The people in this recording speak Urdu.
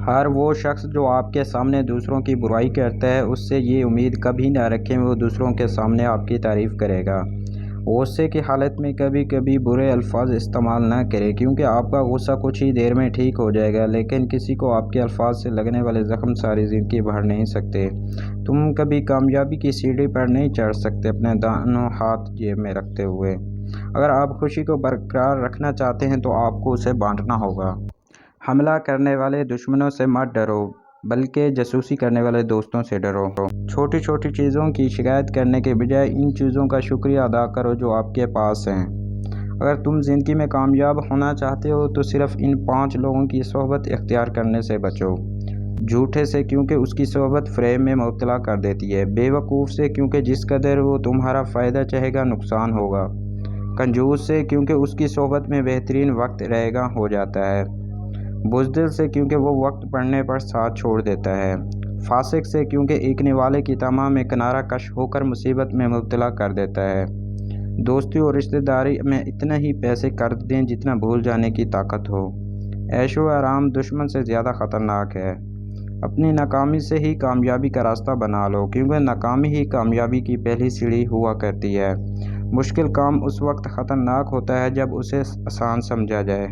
ہر وہ شخص جو آپ کے سامنے دوسروں کی برائی کرتا ہے، اس سے یہ امید کبھی نہ رکھیں وہ دوسروں کے سامنے آپ کی تعریف کرے گا۔ غصے کی حالت میں کبھی کبھی برے الفاظ استعمال نہ کریں، کیونکہ آپ کا غصہ کچھ ہی دیر میں ٹھیک ہو جائے گا، لیکن کسی کو آپ کے الفاظ سے لگنے والے زخم ساری زندگی بھر نہیں سکتے۔ تم کبھی کامیابی کی سیڑھی پر نہیں چڑھ سکتے اپنے دونوں ہاتھ جیب میں رکھتے ہوئے۔ اگر آپ خوشی کو برقرار رکھنا چاہتے ہیں تو آپ کو اسے بانٹنا ہوگا۔ حملہ کرنے والے دشمنوں سے مت ڈرو، بلکہ جاسوسی کرنے والے دوستوں سے ڈرو۔ چھوٹی چھوٹی چیزوں کی شکایت کرنے کے بجائے ان چیزوں کا شکریہ ادا کرو جو آپ کے پاس ہیں۔ اگر تم زندگی میں کامیاب ہونا چاہتے ہو تو صرف ان 5 لوگوں کی صحبت اختیار کرنے سے بچو۔ جھوٹے سے، کیونکہ اس کی صحبت فریب میں مبتلا کر دیتی ہے۔ بے وقوف سے، کیونکہ جس قدر وہ تمہارا فائدہ چاہے گا نقصان ہوگا۔ کنجوس سے، کیونکہ اس کی صحبت میں بہترین وقت رائے گاں ہو جاتا ہے۔ بزدل سے، کیونکہ وہ وقت پڑنے پر ساتھ چھوڑ دیتا ہے۔ فاسق سے، کیونکہ ایکنے والے کی تمام میں کنارہ کش ہو کر مصیبت میں مبتلا کر دیتا ہے۔ دوستی اور رشتہ داری میں اتنا ہی پیسے کر دیں جتنا بھول جانے کی طاقت ہو۔ عیش و آرام دشمن سے زیادہ خطرناک ہے۔ اپنی ناکامی سے ہی کامیابی کا راستہ بنا لو، کیونکہ ناکامی ہی کامیابی کی پہلی سیڑھی ہوا کرتی ہے۔ مشکل کام اس وقت خطرناک ہوتا ہے جب اسے آسان سمجھا جائے۔